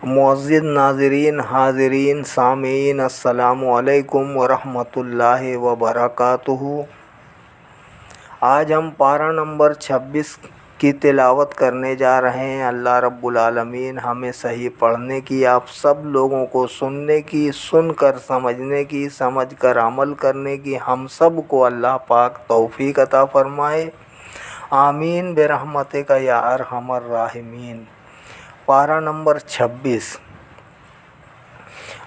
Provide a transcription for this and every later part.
मुअज़्ज़िज़ नाज़रीन हाज़रीन सामीन अस्सलामु अलैकुम वरहमतुल्लाहि वबरकातुहू। आज हम पारा नंबर 26 की तिलावत करने जा रहे हैं। अल्लाह रब्बुल आलमीन हमें सही पढ़ने की, आप सब लोगों को सुनने की, सुनकर समझने की, समझकर अमल करने की हम सब को अल्लाह पाक तौफ़ीक अता फ़रमाए। आमीन बिरहमतिका या अरहमर राहिमीन। पारा नंबर 26।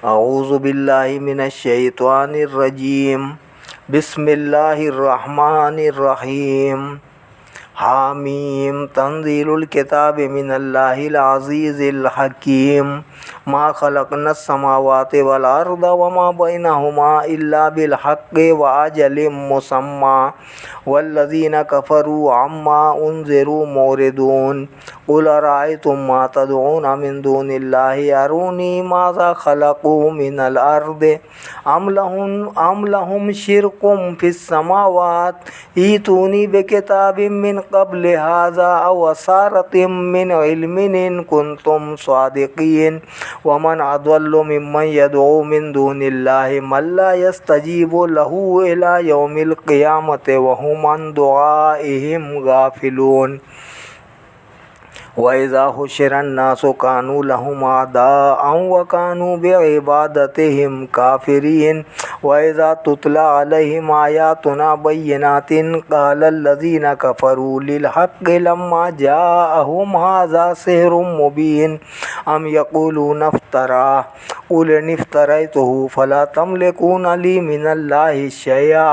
औज़ु बिल्लाहि मिनश शैतानिर रजीम। बिस्मिल्लाहिर रहमानिर रहीम। हामीम तंज़ीलुल किताबि मिनल्लाहिल अज़ीज़िल हकीम। मा खलक़नस समावाति वल अर्ज़ वमा बैनहुमा इल्ला बिल हक़्क़ि व अजलिम मुसम्मा वल्लज़ीना कफ़रू अम्मा उन्ज़िरू मोरिदून। क़ुल अरअय्तुम मा तदऊन मिन दूनिल्लाहि अरूनी माज़ा खलक़ू मिनल अर्ज़ अम लहुम शिरकुम फ़िस समावात ईतूनी बिकिताबिम मिन क़ब्लि हाज़ा अव असारतिम मिन इल्मिन इन कुन्तुम सादिक़ीन। वमन अज़ल्लु मिम्मन यदऊ मिन दूनिल्लाहि मन ला यस्तजीबु लहू इला यौमिल क़ियामति व हुम अन दुआइहिम गाफ़िलून। वइज़ा हुशिरन नासु कानू लहुम अदाअन व कानू बिइबादतिहिम काफ़िरीन। वइज़ा तुतला अलैहिम आयातुना बय्यिनातिन क़ालल लज़ीना कफ़रू लिल हक़्क़ि लम्मा जाअहुम हाज़ा सिह्रुम मुबीन। अम यक़ूलूना इफ़्तराह क़ुल इन इफ़्तरैतुहु फ़ला तमलिकूना ली मिनल्लाहि शैअ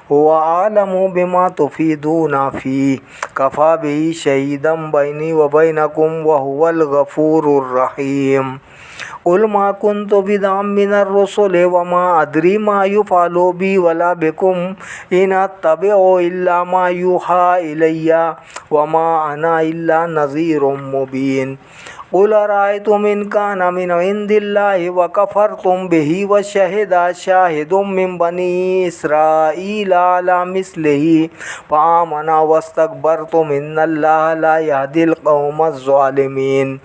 हुवा अअलमु बिमा तुफ़ीदूना फ़ीह कफ़ा बिही शहीदन बैनी व बैनकुम व हुवल गफ़ूरुर रहीम। क़ुल मा कुन्तु बिदअम मिनर रुसुलि व मा अदरी मा युफ़अलु बी वला बिकुम इन अत्तबिउ इल्ला मा यूहा इलैया व मा अना इल्ला नज़ीरुम मुबीन। क़ुल अरअय्तुम इन कान मिन इंदिल्लाहि व कफ़रतुम बिही व शहिदा शाहिदुम मिन बनी इस्राईल अला मिस्लिही फ़आमना वस्तकबरतुम इन्नल्लाहा ला यहदिल क़ौमज़ ज़ालिमीन।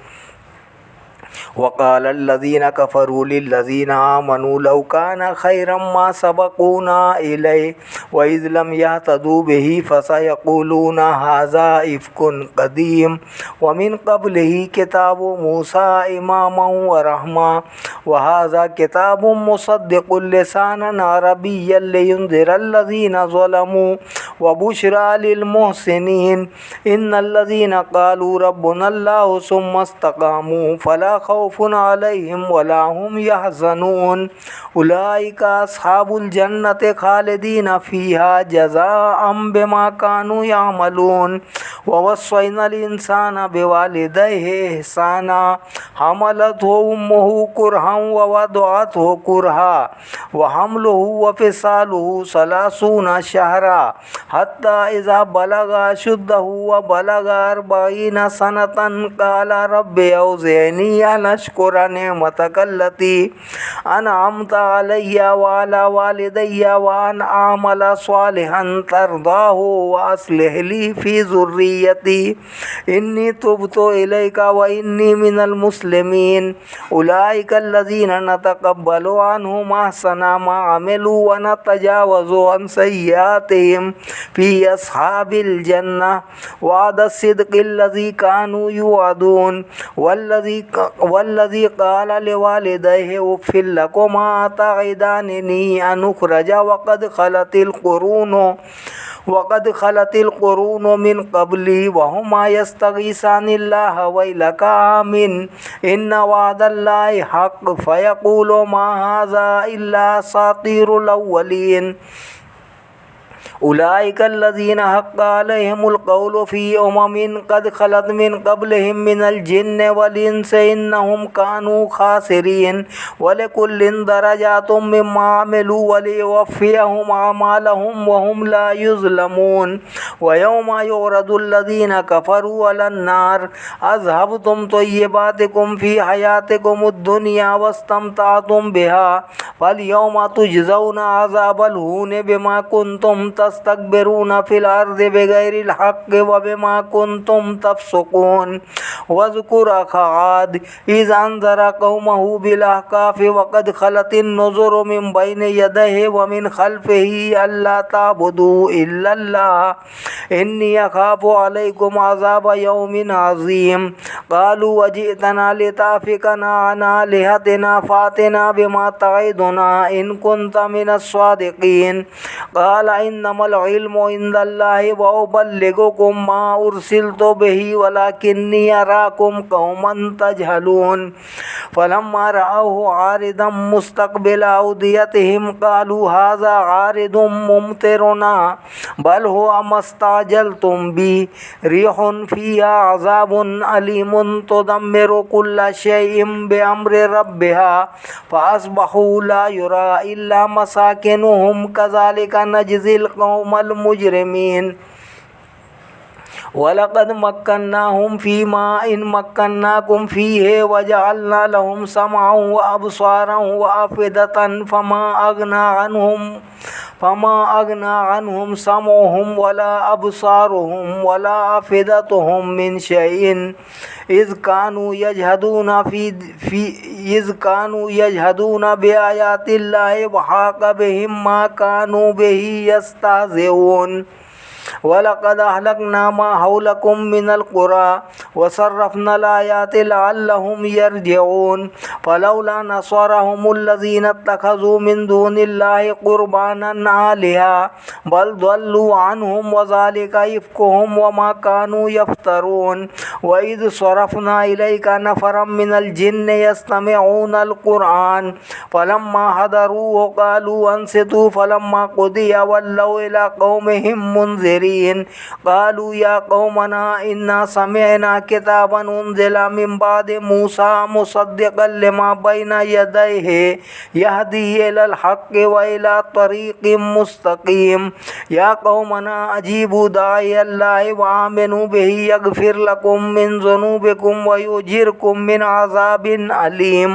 वक़ाल लज़ीना कफ़रू लिल्लज़ीना आमनू लौ कान खैरम मा सबक़ूना इलैहि व इज़ लम यहतदू बिही फ़सयक़ूलूना हाज़ा इफ़्कुन क़दीम व मिन क़ब्लिही किताबु मूसा इमामन व रहमा व हाज़ा किताबुन मुसद्दिक़ुन लिसानन अरबिय्यन लियुनज़िरल लज़ीना ज़लमू व बुश्रा लिल मुहसिनीन। इन्नल्लज़ीना क़ालू रब्बुनल्लाहु सुम्मा इस्तक़ामू फ़ला खौफ़ुन अलैहिम वला हुम यहज़नून। उलाइका अस्हाबुल जन्नति खालिदीन फ़ीहा जज़ाअन बिमा कानू यअमलून। ववस्सैनल इंसाना बिवालिदैहि इहसाना हमलतहु उम्मुहु कुरहन व वदअतहु कुरहा व हम्लुहु व फ़िसालुहु सलासूना शहरा हत्ता इज़ा बलगा अशुद्धहु व बलगा अर्बईना सनतन क़ाल रब्बि औज़िअनी अन अश्कुरा निअमतकल्लती अनअमत अलैया व अला वालिदैया व अन अअमल सालिहन तर्दाहु व अस्लिह ली फ़ी ज़ुर्रिय्यती इन्नी तुब्तु इलैका व इन्नी मिनल मुस्लिमीन। उलाइकल लज़ीना नतक़ब्बलु अन्हुम अहसना मा अमिलू व नतजावज़ु अन सय्यिआतिहिम फ़ी अस्हाबिल जन्नह वअदस सिद्क़िल लज़ी कानू युअदून। वल्लज़ी क़ाल लिवालिदैहि उफ़्फ़िल लकुमा अतइदानिनी अन उख़्रजा वक़द ख़लतिल मिन क़ब्ली व हुमा यस्तग़ीसानिल्लाह वैलक आमिन इन्न वअदल्लाहि हक़्क़ फ़यक़ूलु मा हाज़ा इल्ला असातीरुल अव्वलीन। उलाइकल लज़ीना हक़्क़ अलैहिमुल क़ौलु फ़ी उममिन क़द ख़लत मिन क़ब्लिहिम मिनल जिन्नि वल इंसि इन्नहुम कानू ख़ासिरीन। वलिकुल्लिन दरजातुम मिम्मा अमिलू वलियुवफ़्फ़ियहुम अअमालहुम व हुम ला युज़लमून। व यौमा युअरदुल लज़ीना कफ़रू अलन नार अज़हबतुम तय्यिबातिकुम फ़ी हयातिकुमुद दुनिया वस्तमतअतुम बिहा फ़ल यौमा तुजज़ौना अज़ाबल हूनि बिमा कुन्तुम तस्तकबिरून फिल अर्ज़ि बिगैरिल हक़्क़ि व बिमा कुंतुम तफसुकून। वज़कुर अखा आद इज़ अंज़रा कौमहु बिल अहक़ाफ़ि वक़द खलतिन नुज़ुरु मिन बैनि यदैहि व मिन खल्फ़िहि अल्ला ताबुदू इल्लल्लाह इन्नी अख़ाफ़ु अलैकुम अज़ाब यौमिन अज़ीम। क़ालू वजि'तना लिताफ़िकना अन आलिहतिना फ़ातिना बिमा तइदुना इन कुन्ता मिनस्सादिक़ीन। क़ाल इन्नमल इल्मु इंदल्लाहि व उबल्लिगुकुम मा उरसिलतु बिही वलाकिन्नी अराकुम क़ौमन तजहलून। फ़लम्मा रअवहु आरिदम मुस्तक़बिला औदियतिहिम क़ालू हाज़ा आरिदुम मुमतिरुना बल हुवा मस्ताजलतुम बी रिहुन फ़ीहा अज़ाबुन अलीमुन तुदम्मिरु कुल्ला शैइन बिअम्रि रब्बिहा फ़अस्बहू ला युरा इल्ला मसाकिनुहुम कज़ालिका नजज़िल क़ौमल मुजरिमीन। वलक़द मक्कन्नाहुम फ़ीमा इन मक्कन्नाकुम फ़ीहि वजअलना लहुम समअन व अबसारन व अफ़िदतन फ़मा अग़ना अन्हुम समअहुम वला अबसारुहुम वला अफ़िदतुहुम मिन शैइन इज़ कानू यजहदून बिआयातिल्लाहि व हाक़ बिहिम मा कानू बिही यस्तहज़िऊन। वलक़द अहलकना मा हौलकुम मिनल क़ुरा व सर्रफ़नल आयाति लअल्लहुम यरजिऊन। फ़लौला नस्वरहुमुल्लज़ीना इत्तख़ज़ू मिन दूनिल्लाहि क़ुरबानन आलिहा बल ضلوا अन्हुम व ज़ालिका इफ़्कुहुम व मा कानू यफ़्तरून। व इज़ सरफ़ना इलैका नफ़रम मिनल जिन्नि यस्तमिऊनल क़ुरआन फ़लम्मा हदरूहु क़ालू अंसितू फ़लम्मा क़ुदिया वल्लौ इला क़ौमिहिम मुनज़िरीन। क़ालू या क़ौमना इन्ना समिअना किताबन उन्ज़िला मिन बादि मूसा मुसद्दिक़न लिमा बैना यदैहि यहदी इलल हक़्क़ि व इला तरीक़िम मुस्तक़ीम। या क़ौमना अजीबू दाइयल्लाहि व आमिनू बिही यग़फ़िर लकुम मिन ज़ुनूबिकुम व युजिरकुम मिन अज़ाबिन अलीम।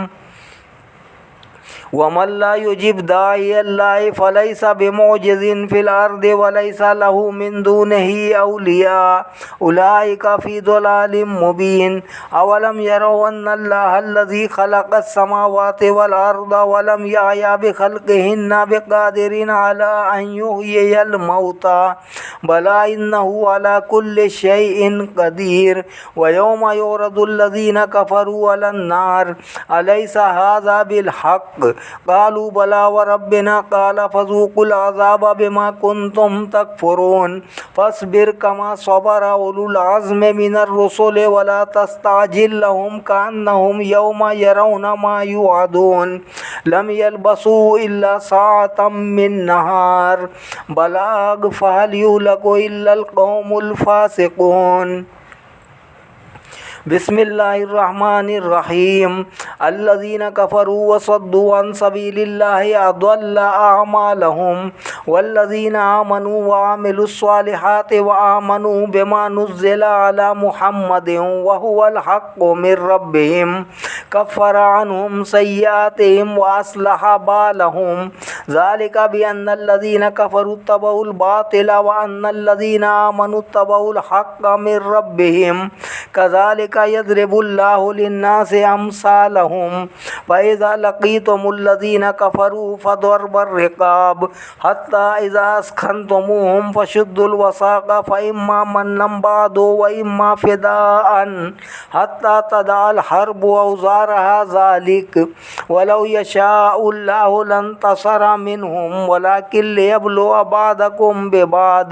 वमन ला युजिब दाइयल्लाहि फ़लैसा बिमुअजिज़िन फ़िल अर्दि व लैसा लहू मिन दूनिही औलिया उलाइका फ़ी ज़लालिम मुबीन। अवलम यरौ अन्नल्लाह अल्लज़ी ख़लक़स समावाति वल अर्द व लम यअया बिख़ल्क़िहिन्ना बिक़ादिरिन अला अन युहयियल मौता बला इन्नहु अला कुल्लि शैइन क़दीर। व यौम युरदुल्लज़ीना कफ़रू अलन नार अलैसा हाज़ा बिल हक़्क़ क़ालू बला व रब्बिना क़ाल फ़ज़ूक़ुल अज़ाब बिमा कुन्तुम तकफ़ुरून। फ़स्बिर कमा सबरा उलुल अज़्मि मिनर रुसुलि वला तस्तअजिल लहुम कअन्नहुम यौमा यरौना मा युअदून लम यल्बसू इल्ला साअतम मिन नहार बलाग़ फ़हल युहलकु इल्लल क़ौमुल फ़ासिक़ून। बिस्मिल्लाहिर्रहमानिर्रहीम। अल्लज़ीना कफ़रू व सद्दू अन सबीलिल्लाहि अज़ल्ल अअमालहुम वल्लज़ीना आमनू व आमिलुस्सालिहाति व आमनू बिमा नुज़्ज़िला अला मुहम्मदिन व हुवल हक़्क़ु मिर रब्बिहिम कफ़्फ़र अन्हुम सय्यिआतिहिम व अस्लह बालहुम ज़ालिका बिअन्नल्लज़ीना कफ़रू इत्तबऊल बातिल व अन्नल्लज़ीना आमनू इत्तबऊल हक़्क़ मिर रब्बिहिम कज़ालिका यज़रिबुल्लाहु लिन्नासि अम्सालहुम फ़इज़ा लक़ीतुमुल्लज़ीना कफ़रू फ़दरबर रिक़ाब हत्ता इज़ा अस्ख़न्तुमूहुम फ़शुद्दुल वसाक़ फ़इम्मा मन्नन बअदु व इम्मा फ़िदाअन हत्ता तदअल हर्बु औज़ारहा ज़ालिक वलौ यशाउल्लाहु लंतसर मिनहुम वलाकिन लियब्लुव बअदकुम बिबअद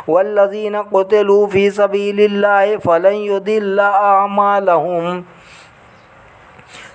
वल्लज़ीना क़ुतिलू फ़ी सबीलिल्लाहि फ़लन युदिल्ल अअमालहुम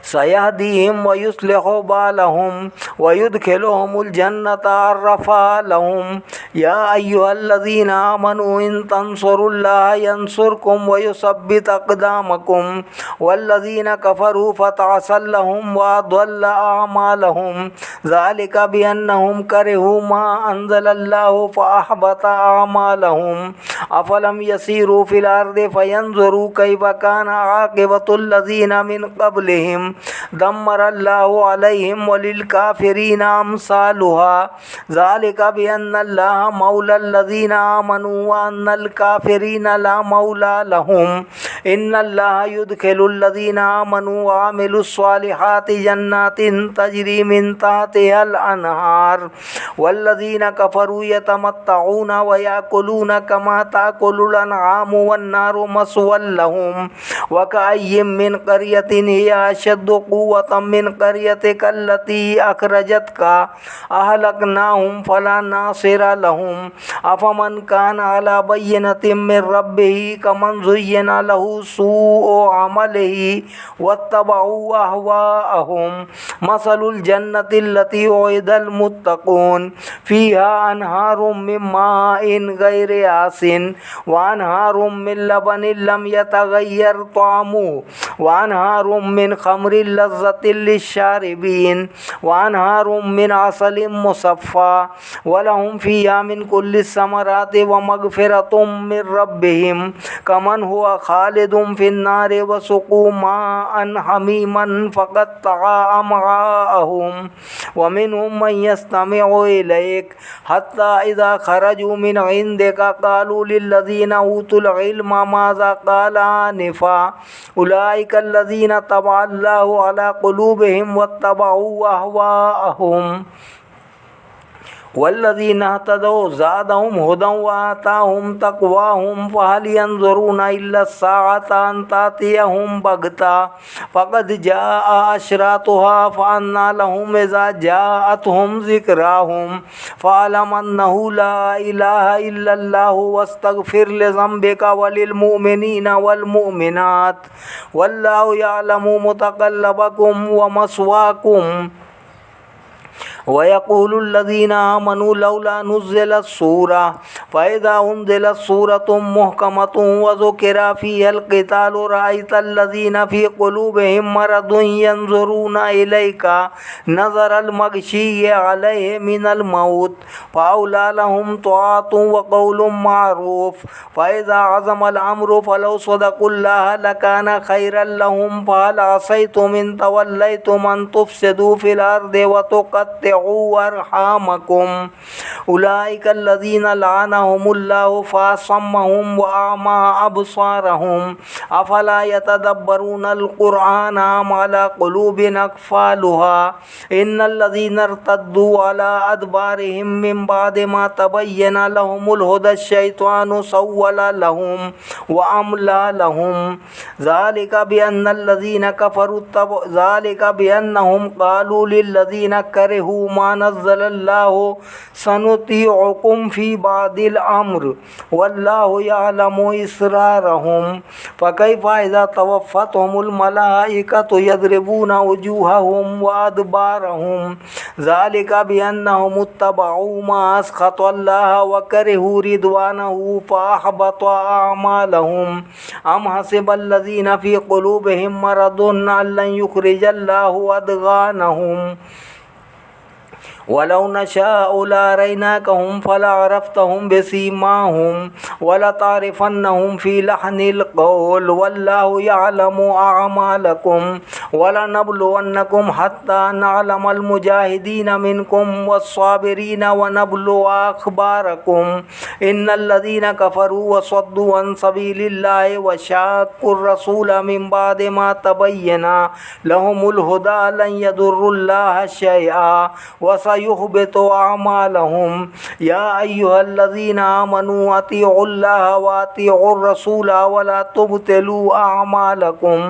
सयहदीहिम व युस्लिहु बालहुम व युदखिलुहुमुल जन्नत अर्रफ़ा लहुम। या अय्युहल्लज़ीना आमनू इन तंसुरुल्लाह यंसुरकुम व युसब्बित अक़दामकुम वल्लज़ीना कफ़रू फ़तअसल लहुम व अضل अअमालहुम ज़ालिका बिअन्नहुम करिहू मा अंज़लल्लाहु फ़अहबत अअमालहुम। अफ़लम यसीरू फ़िल अर्दि फ़यंज़ुरू कैफ़ कान आक़िबतुल्लज़ीना मिन क़ब्लिहिम दम्मरल्लाहु अलैहिम वलिल काफिरीना अम्सालुहा ज़ालिका बिअन्नल्लाह मौलल्लज़ीना आमनू व अन्नल काफिरीना ला मौला लहुम इन्नल्लाह युदखिलुल्लज़ीना आमनू व आमिलुस्सालिहाति जन्नातिन तजरी मिन तहतिहल अनहार वल्लज़ीना कफरू यतमत्तऊना व याकुलूना कमा ताकुलुल अनआमु वन्नारु मस्वल लहुम व कअय्यिम मिन क़र्यतिन हिया अशद्दु क़ुव्वतम मिन क़र्यतिका अल्लती अख़रजतका अहलकनाहुम फला नासिरा लहुम अफमन काना अला बय्यिनतिम मिन रब्बिही कमन ज़ुय्यिना लहू सूअु अमलिही वत्तबअू अहवाअहुम मसलुल जन्नति अल्लती उइदल मुत्तक़ून फ़ीहा अनहारुम मिन माइन गैरि आसिन व अनहारुम मिन लबनिन लम यतगय्यर तअमुहु व अनहारुम मिन खम्रिन लज़्ज़तिन लिश्शारिबीन व अनहारुम मिन असलिन मुसफ़्फ़ा व लहुम फ़ीहा मिन कुल्लि समराति व मग़फ़िरतुम मिन रब्बिहिम कमन हुवा खालिदुन फ़िन्नारि व सुक़ू माअन हमीमन फ़क़त्तअ अमआअहुम व मिनहुम मन यस्तमिअु इलैक हत्ता इज़ा ख़रजू मिन इंदिका क़ालू लिल्लज़ीना ऊतुल इल्म माज़ा क़ाल आनिफ़ा उलाइका अल्लज़ीना तबअल्लाहु अला क़ुलूबिहिम वत्तबअू अहवाअहुम वल्लज़ीना इहतदौ ज़ादहुम हुदन व आताहुम तक़वाहुम फ़हल यंज़ुरूना इल्ला अस्साअता अन तातियहुम बग़ता फ़क़द जाअ अशरातुहा फ़अन्ना लहुम इज़ा जाअतहुम ज़िक्राहुम फ़अलम अन्नहु ला इलाहा इल्लल्लाहु वस्तग़फ़िर लिज़ंबिका वलिलमुमिनीना वल्मुमिनात वल्लाहु यअलमु मुतक़ल्लबकुम व मस्वाकुम वयक़ूलुल्लज़ीना आमनू लौला नुज़्ज़िलत सूरा फ़इज़ा उन्ज़िलत सूरतुम मुहकमतुन व ज़ुकिरा फ़ीहल क़ितालु रअयतल्लज़ीना फ़ी क़ुलूबिहिम मरदुन यंज़ुरूना इलैका नज़रल मग़शिय्यि अलैहि मिनल मौत फ़अौला लहुम तआतुन व क़ौलुन मारूफ़ फ़इज़ा अज़मल अम्रु फ़लौ सदक़ुल्लाह लकान ख़ैरन लहुम फ़हल असैतुम इन तवल्लैतुम अन तुफ़सिदू फ़िल अर्दि व तुक़त्तिअू अर्हामकुम उलाइका अल्लज़ीना लअनहुमुल्लाहु फ़असम्महुम व अअमा अबसारहुम अफ़ला यतदब्बरूनल क़ुरआन अम अला क़ुलूबिन अक़फ़ालुहा इन्नल्लज़ीना इर्तद्दू अला अदबारिहिम मिन बअदि मा तबय्यना लहुमुल हुदा अश्शैतानु सव्वल लहुम व अमला लहुम ज़ालिका बिअन्नहुम क़ालू लिल्लज़ीना करिहू मा नज़्ज़लल्लाहु सनुतीउकुम फ़ी बादिल अम्र वल्लाहु यअलमु इसरारहुम फ़कैफ़ इज़ा तवफ़्फ़तहुमुल मलाइकतु यज़रिबूना वुजूहहुम व अदबारहुम ज़ालिका बिअन्नहुम इत्तबअू मा अस्ख़तल्लाह व करिहू रिदवानहु फ़अहबत अअमालहुम अम हसिबल्लज़ीना फ़ी क़ुलूबिहिम मरदुन अल्लन युख़रिजल्लाहु अदग़ानहुम वलौ नशाअ लअरैनाकहुम फलअरफ़्तहुम बिसीमाहुम वलतअरिफ़न्नहुम फ़ी लहनिल क़ौल वल्लाहु यअलमु अअमालकुम वलनब्लुवन्नकुम हत्ता नअलमल मुजाहिदीन मिनकुम वस्साबिरीन व नब्लुवा अख़बारकुम इन्नल्लज़ीना कफ़रू व सद्दू अन सबीलिल्लाहि व शाक़्क़ुर रसूल मिन बअदि मा तबय्यना लहुमुल हुदा लन यदुर्रुल्लाह शैआ व सयुहबितु अअमालहुम या अय्युहल्लज़ीना आमनू अतीउल्लाह व अतीउर रसूल व ला तुब्तिलू अअमालकुम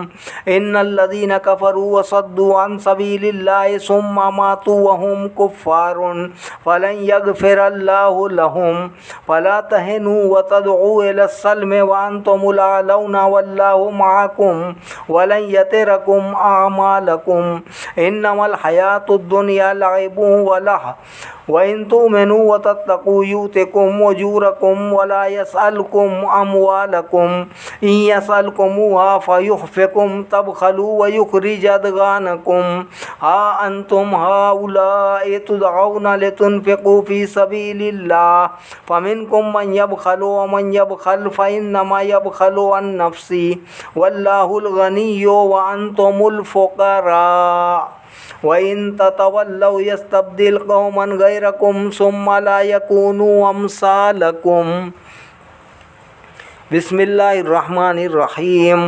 इन्नल्लज़ीना कफ़रू व सद्दू अन सबीलिल्लाहि सुम्मा मातू व हुम कुफ़्फ़ारुन फ़लन यग़फ़िरल्लाहु लहुम फ़ला तहिनू व तदऊ इलस्सल्मि व अंतुमुल अअलौना वल्लाहु मअकुम वलन यतिरकुम अअमालकुम इन्नमल हयातुद दुनिया लइबुन व लह वइन तुमिनू व तत्तकू युतिकुम उजूरकुम वला यसअलकुम अमवालकुम इन यसअलकुमुहा फयुहफिकुम तबखलू व युखरिज अदगानकुम हा अंतुम हाउलाइ तुदऔना लितुनफिकू फी सबीलिल्लाह फमिनकुम मन यबखलु व मन यबखल फइन्नमा यबखलु अन नफ्सी वल्लाहुल गनिय्यु व अंतुमुल फुक़रा वइन ततवल्लौ यस्तब्दिल कौमन गैरकुम सुम्मा ला यकूनू अमसालकुम। बिस्मिल्लाहिर्रहमानिर्रहीम।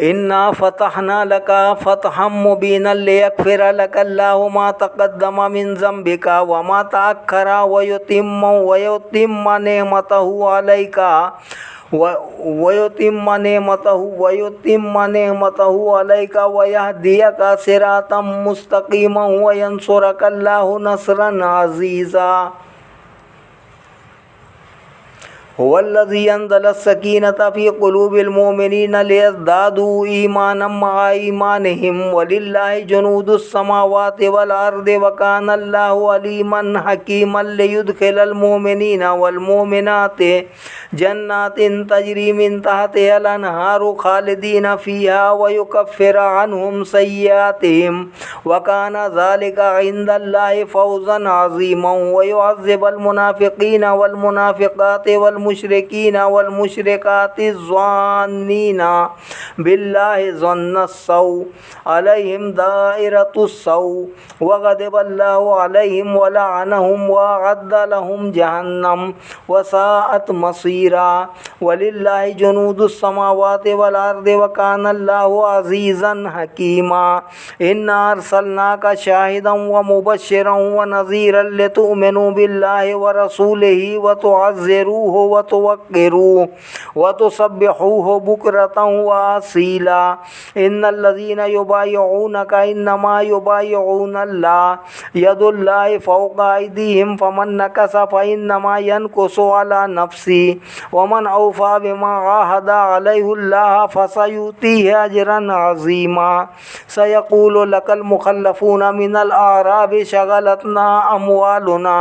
इन्ना फतहना लका फतहम मुबीनन लियगफिर लकल्लाहु मा तक़द्दम मिन ज़म्बिका व मा तअख्खरा व युतिम्म निअमतहु अलैका व यहदियका सिरातम मुस्तक़ीमन व यंसुरकल्लाहु नस्रन अज़ीज़ा। हुवल्लज़ी अंज़ला सकीनता फ़ी क़ुलूबिल मुमिनीना लियज़दादू ईमानम मआ ईमानिहिम वलिल्लाहि जुनूदुस समावाति वल अर्दि व कानल्लाहु अलीमन हकीमन लियुदखिलल मुमिनीना वल मुमिनाति जन्नातिन तजरी मिन तहतिहल अनहारु खालिदीना फ़ीहा व युकफ्फिर अन्हुम सय्यिआतिहिम व काना ज़ालिका इंदल्लाहि फ़ौज़न अज़ीमन व युअज़्ज़िबल मुनाफ़िक़ीना वल मुनाफ़िक़ाति वल मुशरिकीना वल मुशरिकाति ज़ान्नीना बिल्लाहि ज़न्नस्सौ अलैहिम दाइरतुस्सौ व ग़ज़िबल्लाहु अलैहिम व लअनहुम व अअद्द लहुम जहन्नम व साअत मसीरा वलिल्लाहि जुनूदुस समावाति वल अर्दि व कानल्लाहु अज़ीज़न हकीमा। इन्ना अरसलनाका शाहिदन व मुबश्शिरन व नज़ीरन लितुमिनू बिल्लाहि व रसूलिही व तुअज़्ज़िरूहु व तुवक्किरूहु व तुसब्बिहूहु बुक्रतन व असीला। इन्नल्लज़ीना युबायिऊनका इन्नमा युबायिऊनल्लाह यदुल्लाहि फ़ौक़ा अयदीहिम फमन नकसा फ़इन्नमा यनकुसु अला नफ्सी व मन औफ़ा बिमा आहदा अलैहुल्लाह फसयुतीहि अजरन अज़ीमा। सयक़ूलु लकल मुख़ल्लफ़ूना मिनल अअराबि शग़लतना अमवालुना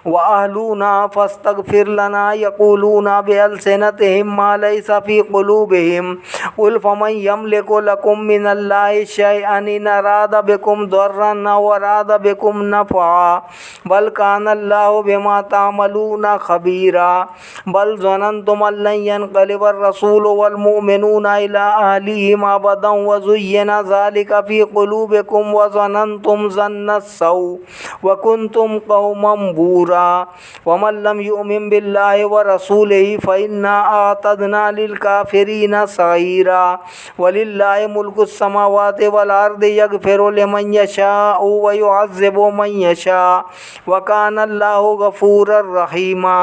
व अहलुना फ़स्तग़फ़िर लना यक़ूलूना बिअल्सिनतिहिम मा लैसा फ़ी क़ुलूबिहिम क़ुल फ़मन यमलिकु लकुम मिनल्लाहि शयअन इन अरादा बिकुम दर्रन अव अरादा बिकुम नफ़अ बल कानल्लाहु बिमा तअमलूना ख़बीरा। बल ज़ननतुम अल्लन यनक़लिबर रसूलु वल मुमिनूना इला अहलिहिम अबदन व ज़ुय्यिना ज़ालिका फ़ी क़ुलूबिकुम व ज़ननतुम ज़न्नस्सौ व कुन्तुम क़ौमन बूरा व मन लम युमिन बिल्लाहि व रसूलिही फ़इन्ना अअतदना लिल काफ़िरीना सईरा। वलिल्लाहि मुल्कुस समावाति वल अर्दि यग़फ़िरु लिमन यशाअ व युअज़्ज़िबु मन यशाअ व कानल्लाहु गफ़ूरर रहीमा।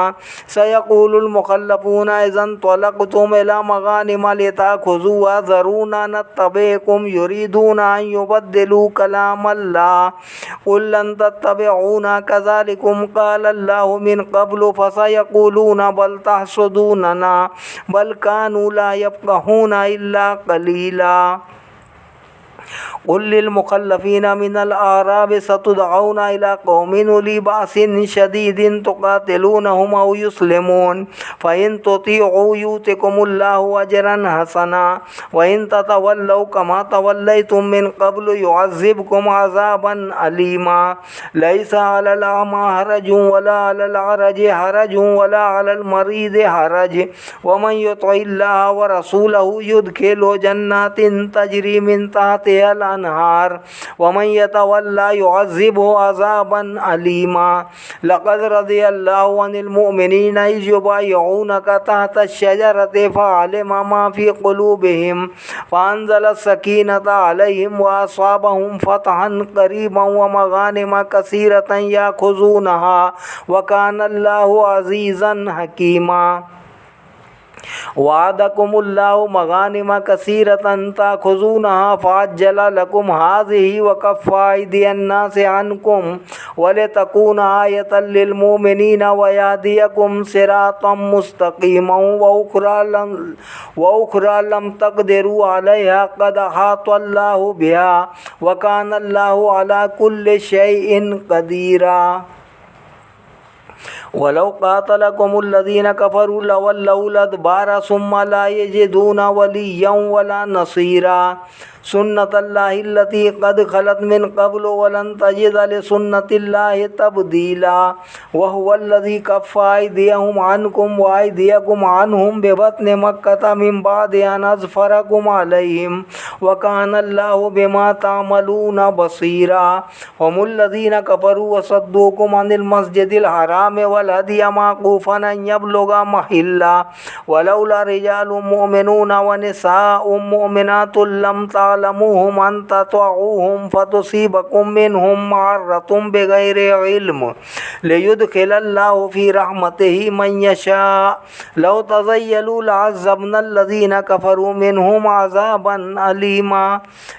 सयक़ूलुल मुख़ल्लफ़ूना इज़ा इंतलक़्तुम इला मग़ानिम लितअख़ुज़ूहा ज़रूना नत्तबिअकुम युरीदूना अन युबद्दिलू कलामल्लाह क़ुल लन तत्तबिऊना कज़ालिकुम क़ालल्लाहु मिन क़ब्लु फ़सयक़ूलूना बल तहसुदूनना बल कानू ला यफ़क़हूना इल्ला क़लीला। क़ुल लिल मुख़ल्लफ़ीना मिनल अअराबि सतुदऔना इला क़ौमिन उली बअसिन शदीदिन तुक़ातिलूनहुम औ युस्लिमून फ़इन तुतिअऊ युतिकुमुल्लाहु अजरन हसना व इन ततवल्लौ कमा तवल्लैतुम मिन क़ब्लु युअज़्ज़िबकुम अज़ाबन अलीमा। लैसा अलल अमा हरजुन वला अलल अरज हरजुन वला अलल मरीज़ हरज व मन युतिइल्लाह व रसूलहु युदखिलहु जन्नातिन तजरी मिन तहतिहल अनहार व मन यतवल्ला युअज़्ज़िबहु अज़ाबन अलीमा। लक़द रज़ियल्लाहु अनिल मुमिनीना इज़ युबायिऊनका तहता अश-शजरति फ़अलिमा मा फ़ी क़ुलूबिहिम फ़अंज़ला सकीनता अलैहिम व असाबहुम फ़तहन क़रीबन व मग़ानिम कसीरतन याख़ुज़ूनहा व कानल्लाहु अज़ीज़न हकीमा। वअदकुमुल्लाहु मगानिम कसीरतन तख़ुज़ूनहा फ़अज्जल लकुम हाज़िही व कफ़्फ़ा अयदियन्नासि अन्कुम वलितकून आयतन लिलमुमिनीन व यहदियकुम सिरातम मुस्तक़ीमन व उख़रा लम तक़दिरू अलैहा क़द अहातल्लाहु बिहा व कानल्लाहु अला कुल्लि शैइन क़दीरा। वलौ क़ातलकुमुल्लज़ीना कफ़रू लवल्लौल अदबार सुम्मा ला यजिदून वलिय्यन वला नसीरा। सुन्नतल्लाहि अल्लती क़द ख़लत मिन क़ब्लु वलन तजिद लिसुन्नतिल्लाहि तब्दीला। वहुवल्लज़ी कफ़्फ़ा अयदियहुम अन्कुम व अयदियकुम अन्हुम बिबत्नि मक्कता मिन बअदि अन अज़फ़रकुम अलैहिम व कानल्लाहु बिमा तअमलून बसीरा। हुमुल्लज़ीना कफ़रू व सद्दूकुम अनिल मस्जिदिल हराम वल हदिय माक़ूफ़न अन यबलुगा महिल्ला वलौला रिजालुम मुमिनून व निसाउम मुमिनातुन लम तअलमूहुम अन ततअऊहुम फ़तुसीबकुम मिनहुम मअर्रतुम बिग़ैरि इल्म लियुदख़िलल्लाहु फ़ी रहमतिही मन यशा लौ तज़य्यलू लअज़्ज़बनल्लज़ीना कफ़रू मिनहुम अज़ाबन अलीमा।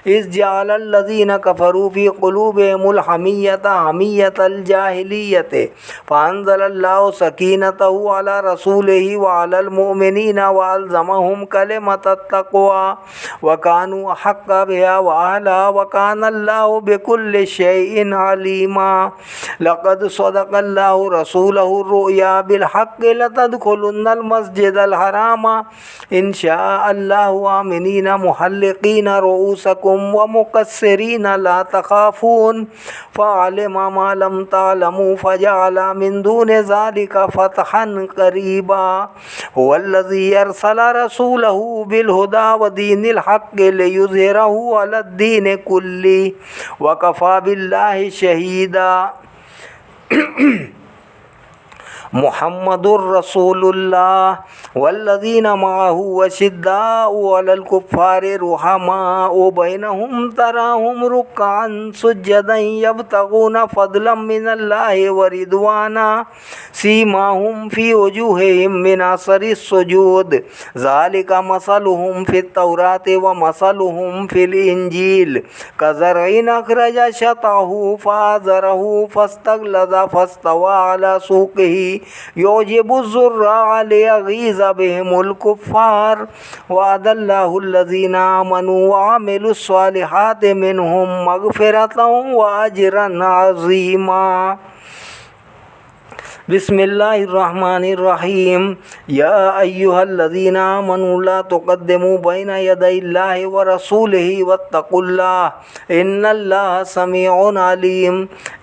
इज़ जअलल्लज़ीना कफ़रू फ़ी क़ुलूबिहिमुल हमिय्यता हमिय्यतल जाहिलिय्यति फ़अंज़लल्लाहु सकीनतहु अला रसूलिही व अलल मुमिनीना व अलज़महुम कलिमतत तक़वा व कानू अहक्क़ बिहा व अहलहा व कानल्लाहु बिकुल्लि शैइन अलीमा। लक़द सदक़ल्लाहु रसूलहु रुया बिलहक़्क़ि लतदख़ुलुन्नल मस्जिदल हराम इंशाअल्लाहु आमिनीन मुहल्लिक़ीन रुऊसकुम व मुक़स्सिरीन ला तख़ाफ़ून फ़अलिमा मा लम तअलमू फ़जअल मिन दूनि ज़ालिका फ़तहन क़रीबा। हुवल्लज़ी अरसल रसूलहु बिलहुदा व दीनिल हक़्क़ि लियुज़हिरहु अलद्दीनि कुल्लिहि व कफ़ा बिल्लाहि शहीदा। मुहम्मदुर रसूलुल्लाह वल्लज़ीना मअहु अशिद्दाउ अलल कुफ़्फ़ारि रुहमाउ बैनहुम तराहुम रुक्अन सुज्जदन यब्तगून फ़ज़लन मिनल्लाहि व रिज़वाना सीमाहुम फ़ी वजूहिहिम मिन असरिस सुजूद ज़ालिका मसलुहुम फ़ित तौराति व मसलुहुम फ़िल इंजील कज़रइन अख़रज शतअहु फ़आज़रहु फ़स्तग़लज़ फ़स्तवा अला सूक़िही युजिबुज़्ज़ुर्राअ लियग़ीज़ बिहिमुल कुफ़्फ़ार वअदल्लाहु अल्लज़ीना आमनू व अमिलुस्सालिहाति मिनहुम मग़फ़िरतन व अजरन अज़ीमा। बिस्मिल्लाहिर्रहमानिर्रहीम। या अय्युहल्लज़ीना आमनू ला तुक़द्दिमू बैना यदैल्लाहि व रसूलिही वत्तक़ुल्लाह इन्नल्लाहा समीउन अलीम।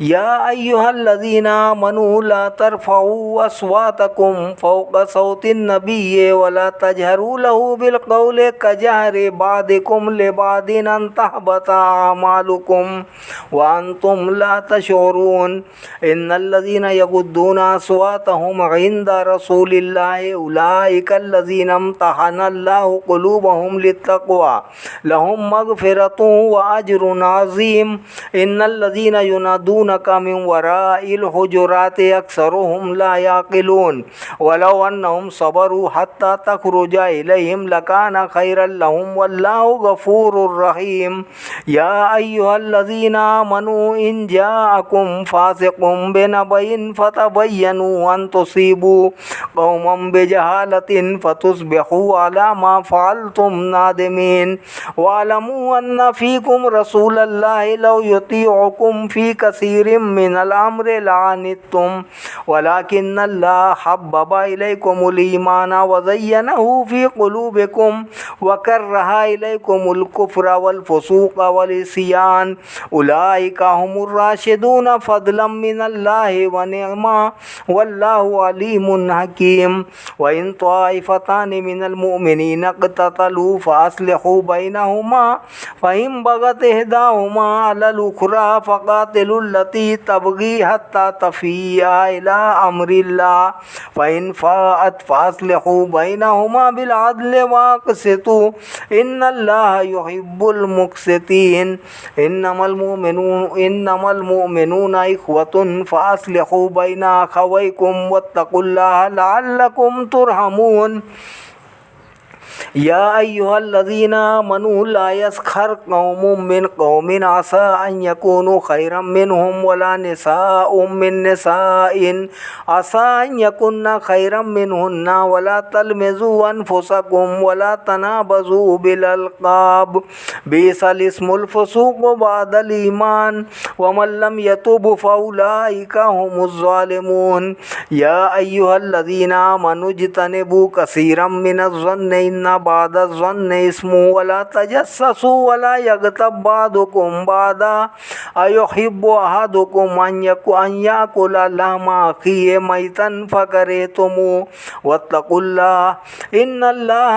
या अय्युहल्लज़ीना आमनू ला तरफ़ऊ अस्वातकुम फ़ौक़ सौतिन नबिय्यि व ला तजहरू लहू बिलक़ौलि कजहरि बादिकुम लिबादिन अन तहबता अमालुकुम व अंतुम ला तशऊरून। इन्नल्लज़ीना यग़ुद्दूना अस्वातहुम इंद रसूलिल्लाहि उलाइका अल्लज़ीना इम्तहनल्लाहु क़ुलूबहुम लित्तक़वा लहुम मग़फ़िरतुन व अज्रुन अज़ीम। इन्नल्लज़ीना युनादूनका मिन वराइल हुजुराति अक्सरुहुम ला याक़िलून वलौ अन्नहुम सबरू हत्ता तख़रुज इलैहिम लकान खैरन लहुम वल्लाहु गफ़ूरुर रहीम। या अय्युहल्लज़ीना आमनू इन जाअकुम फ़ासिक़ुम बिनबइन फ़तबय्यनू अन तुसीबू क़ौमन बिजहालतिन फ़तुस्बिहू अला मा फ़अलतुम नादिमीन। वअलमू अन्न फ़ीकुम रसूलल्लाहि लौ युतीउकुम फ़ी कसीरिम मिनल अम्रि लअनित्तुम वलाकिन्नल्लाह हब्बब इलैकुमुल ईमान व ज़य्यनहु फ़ी क़ुलूबिकुम व कररहा इलैकुमुल कुफ़्र वल फ़ुसूक़ वल इस्यान उलाइका हुमुर राशिदून फ़ज़लन मिनल्लाहि व निअमा वल्लाहु अलीमुन हकीम। व इन त्वाइफ़तानि मिनल मुमिनीना इक़्ततलू फ़अस्लिहू बैनहुमा फ़इन बग़त इहदाहुमा अलल उख़रा फ़क़ातिलुल्लती तबग़ी हत्ता तफ़ीअ इला अम्रिल्लाह फ़इन फ़ाअत फ़अस्लिहू बैनहुमा बिलअदलि व अक़्सितू इन्नल्लाहा युहिब्बुल मुक़्सितीन। इन्नमल मुमिनूना इख़्वतुन फ़अस्लिहू बैना अख़वैकुम वत्तक़ुल्लाह लअल्लकुम तुरहमून। या अय्युहल्लज़ीना आमनू ला यस्खर कौमुम मिन कौमिन असा अन यकूनु खैरम मिनहुम वला निसाउम मिन निसाइन असा अन यकुन्ना खैरम मिनहुन्ना वला तलमिज़ू अनफुसकुम वला तनाबज़ू बिल अलक़ाब बिअसल इस्मुल फ़ुसूक़ु बअदल ईमान वमन लम यतुब फ़उलाइका हुमुज़ ज़ालिमून। या अय्युहल्लज़ीना आमनू इज्तनिबू कसीरम मिनज़-ज़न्नि इन्ना बअदज़-ज़न्नि इस्मुन वला तजस्ससू वला यग़्तब बअदुकुम बअदा अयुहिब्बु अहदुकुम अन याकुला लहमा अख़ीहि मैतन फ़करिहतुमूहु वत्तक़ुल्लाह इन्नल्लाह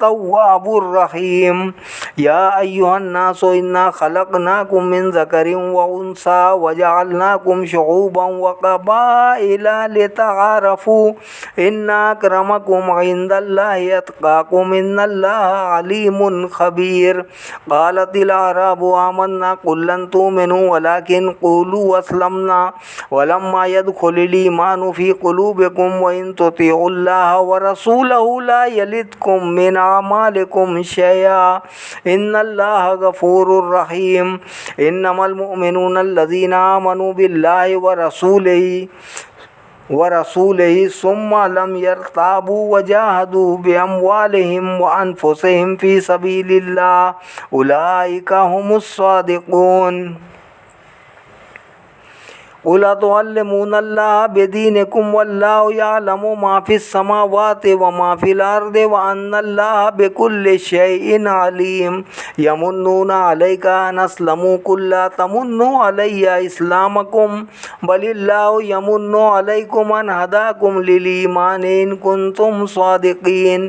तव्वाबुर रहीम। या अय्युहन्नासु इन्ना खलक़नाकुम मिन ज़करिन व उन्सा वजअलनाकुम शुऊबन व क़बाइला लितआरफ़ू इन्ना अक्रमकुम इंदल्लाहि अत्क़ाकुम इन्नल्लाहा अलीमुन ख़बीर। क़ालतिल अअराबु आमन्ना क़ुल लन तु'मिनू वलाकिन क़ूलू अस्लमना वलम्मा यदख़ुलिल ईमानु फ़ी क़ुलूबिकुम व इन तुतिउल्लाह व रसूलहु ला यलिदकुम मिन अमालिकुम शयआ इन्नल्लाहा गफ़ूरुर रहीम। इन्नमल मुअमिनूना अल्लज़ीना आमनू बिल्लाहि व रसूलिही सुम्मा लम यर्ताबू वजाहदू बिअम्वालिहिम व अनफुसिहिम फ़ी सबीलिल्लाह उलाइका हुमुस सादिक़ून। क़ुल अतुअल्लिमूनल्लाह बिदीनिकुम वल्लाहु यअलमु मा फ़िस समावाति व मा फ़िल अर्दि व अन्नल्लाहा बिकुल्लि शैइन अलीम। यमुन्नूना अलैका अन अस्लमू क़ुल ला तमुन्नू अलैया इस्लामकुम बलिल्लाहु यमुन्नु अलैकुम अन हदाकुम लिल ईमान इन कुंतुम सादिक़ीन।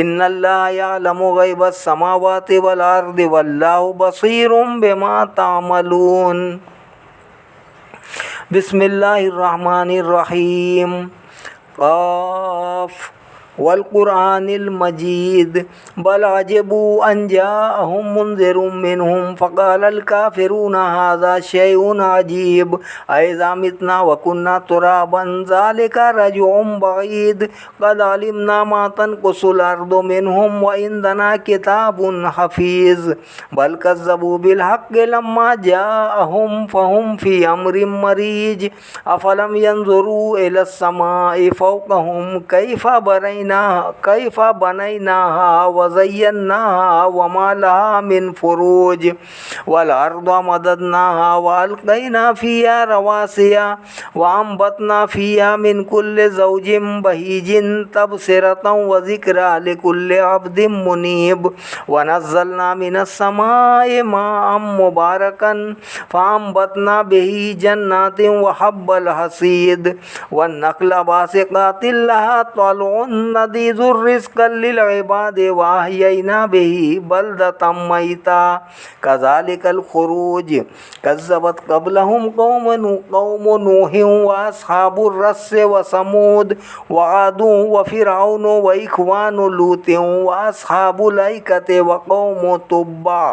इन्नल्लाहा यअलमु ग़ैबस समावाति वल अर्दि वल्लाहु बसीरुम बिमा तअमलून। बिस्मिल्लाहिर्रहमानिर्रहीम। क़ाफ़ वल क़ुरआनिल मजीद बल अजिबू अन जाअहुम मुनज़िरुम मिनहुम फ़क़ालल काफ़िरूना हाज़ा शैउन अजीब अइज़ा मितना व कुन्ना तुराबन ज़ालिका रज्उम बईद क़द अलिमना मा तनक़ुसुल अर्दु मिनहुम व इंदना किताबुन हफ़ीज़ बल कज़्ज़बू बिल हक़्क़ि लम्मा जाअहुम फ़हुम फ़ी अम्रिम मरीज अफ़लम यंज़ुरू इलस समाइ फ़ौक़हुम कैफ़ा बनैनाहा व ज़य्यन्नाहा व मा लहा मिन फ़ुरूज वल अर्द मददनाहा व अलक़ैना फ़ीहा रवासिया व अंबतना फ़ीहा मिन कुल्लि ज़ौजिन बहीजिन तबसिरतन व ज़िक्रा लिकुल्लि अब्दिन मुनीब व नज़्ज़लना मिनस समाइ माअन मुबारकन फ़अंबतना बिही जन्नातिन व हब्बल हसीद व नख़्ल बासिक़ातिन लहा तलउन नदीज़ुर रिज़्क़ लिल इबादि व अहयैना बिही बलदतम मैता कज़ालिकल ख़ुरूज कज़्ज़बत क़ब्लहुम क़ौम नूह व अस्हाबुर रस्स व समूद व आद व फ़िरऔन व इख़वानु लूत व अस्हाबुल ऐकति व क़ौम तुब्बा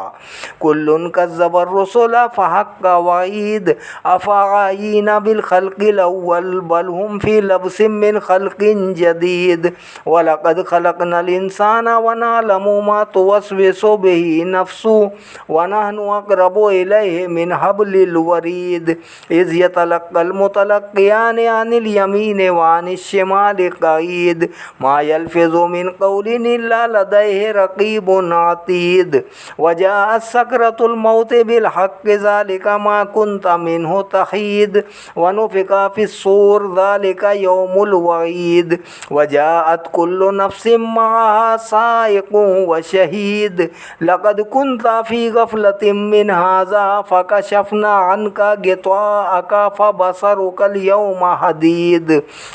कुल्लुन कज़्ज़बर रुसुला फ़हक़्क़ वईद अफ़अयीना बिल ख़ल्क़िल अव्वल बल हुम फ़ी लब्सिन मिन ख़ल्क़िन जदीद व लक़द ख़लक़नल इंसाना व नअलमु मा तुवस्विसु बिही नफ़्सुहु व नहनु अक़रबु इलैहि मिन हब्लिल वरीद इज़ यतलक़्क़ल मुतलक़्क़ियानि अनिल यमीनि व अनिश शिमालि क़ईद मा यल्फ़िज़ु मिन क़ौलिन इल्ला लदैहि रक़ीबुन अतीद व जाअत सकरतुल मौत बिल हक़्क़ि ज़ालिका मा कुन्त मिन्हु तहीद व नुफ़िख़ फ़िस्सूर ज़ालिका यौमुल वईद व जाअत कुल्लु नफ़्सिन मअहा साइक़ुन व शहीद लक़द कुन्त फ़ी ग़फ़लतिन मिन हाज़ा फ़कशफ़ना अन्का गिताअका फ़बसरुकल यौमा हदीद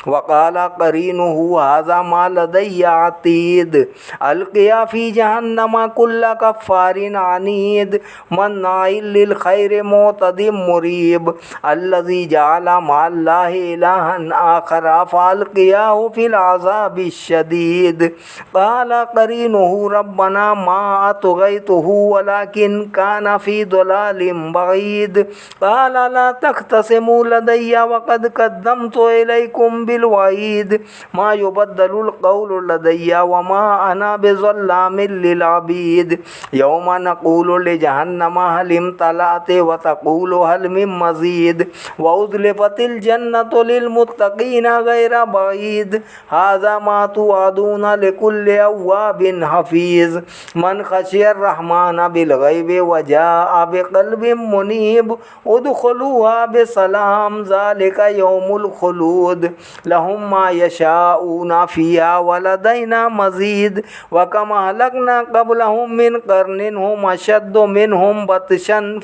व क़ाल क़रीनुहु हाज़ा मा लदय्या अतीद अल्क़िया फ़ी जहन्नम कुल्ल कफ़्फ़ारिन अनीद मन्नाइल लिल ख़ैरि मुअतदिम मुरीब अल्लज़ी जअल मअल्लाहि इलाहन आख़र फ़अल्क़ियाहु फ़िल अज़ाबि الشديد قال قرينه ربنا ما أطغيته ولكن كان في ضلال بعيد قال لا تختصموا لدي وقد قدمت إليكم بالوعيد ما يبدل القول لدي وما أنا بظلام للعبيد يوم نقول لجهنم هل امتلأت وتقول هل من مزيد وأزلفت الجنة للمتقين غير بعيد هذا ما توعدون لكل أواب حفيظ من خشي الرحمن بالغيب وجاء بقلب منيب ادخلوها بسلام ذلك يوم الخلود لهم ما يشاءون فيها ولدينا مزيد وكما أهلكنا قبلهم من قرن هم أشد منهم بطشا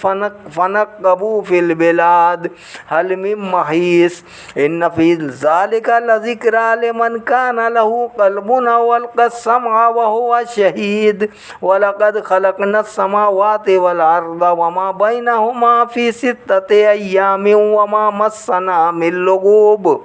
فنقبوا في البلاد هل من محيص إن في ذلك لذكرى لمن كان له قلب أو ألقى السمع وهو شهيد ولقد خلقنا السماوات والأرض وما بينهما في 6 أيام وما مسنا من لغوب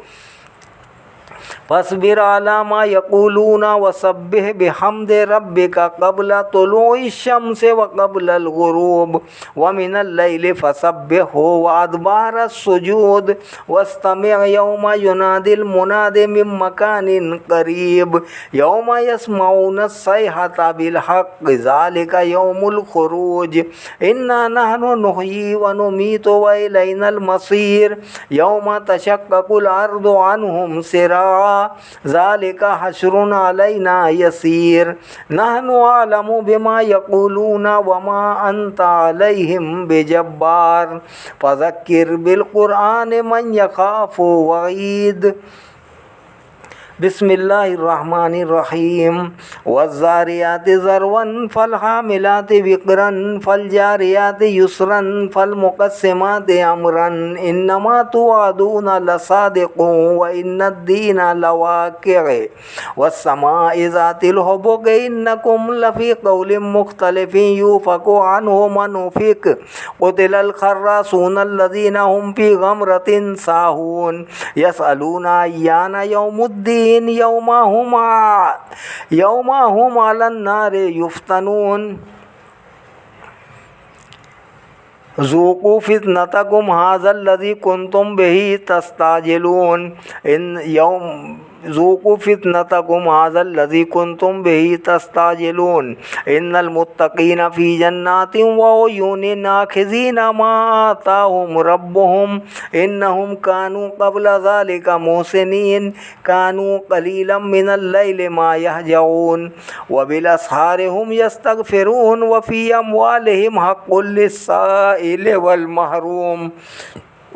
فاصبر على ما يقولون وسبح بحمد ربك قبل طلوع الشمس وقبل الغروب ومن الليل فسبحه وأدبار السجود واستمع يوم ينادي المناد من مكان قريب يوم يسمعون الصيحة بالحق ذلك يوم الخروج إنا نحن نحيي ونميت وإلينا المصير يوم تشقق الأرض عنهم سراعا ذلك حشر علينا يسير نحن أعلم بما يقولون وما أنت عليهم بجبار فذكر بالقرآن من يخاف وعيد بسم الله الرحمن الرحيم والزاريات ذروا فالحاملات وقرا فالجاريات يسرا فالمقسمات أمرا إنما توعدون لصادق وإن الدين لواقع والسماء ذات الحبك إنكم لفي قول مختلف يوفك عنه من أفك قتل الخراصون الذين هم في غمرة ساهون يسألون أيان يوم الدين يوم هم على النار يفتنون ذوقوا فتنتكم هذا الذي كنتم به تستعجلون ذوقوا فتنتكم هذا الذي كنتم به تستعجلون إن المتقين في جنات وعيون آخذين ما آتاهم ربهم إنهم كانوا قبل ذلك محسنين كانوا قليلا من الليل ما يهجعون وبالأسحار هم يستغفرون وفي أموالهم حق للسائل والمحروم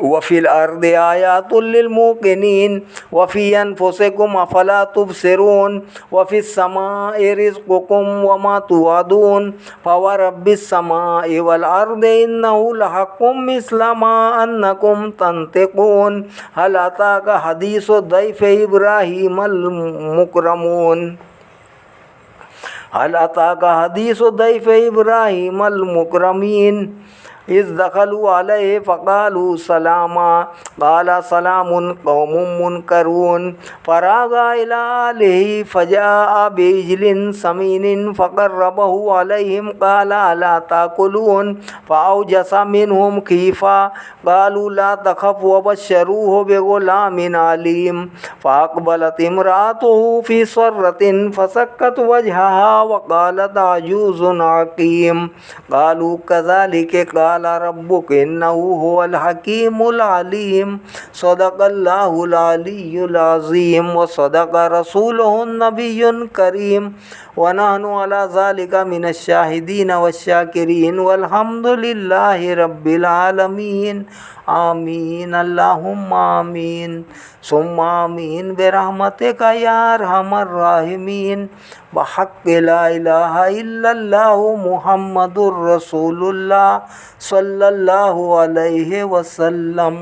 وفي الأرض آيات للموقنين وفي أنفسكم أفلا تبصرون وفي السماء رزقكم وما توعدون فورب السماء والأرض إنه لحق مثل ما أنكم تنطقون هل أتاك حديث ضيف إبراهيم المكرمون هل أتاك حديث ضيف إبراهيم المكرمين إذ دخلوا عليه فقالوا سلاما قال سلام قوم منكرون فراغ إلى أهله فجاء بعجل سمين فقربه عليهم قال ألا تأكلون فأوجس منهم خيفة قالوا لا تخف وبشروه بغلام عليم فأقبلت امرأته في صرة فسكت وجهها وقالت عجوز عقيم قالوا كذلك قال ربك إنه هو الحكيم العليم صدق الله العلي العظيم وصدق رسوله النبي الكريم ونحن على ذلك من الشاهدين والشاكرين والحمد لله رب العالمين آمين اللهم آمين ثم آمين برحمتك يا أرحم الراحمين بحق لا إله إلا الله محمد رسول الله صلى الله عليه وسلم.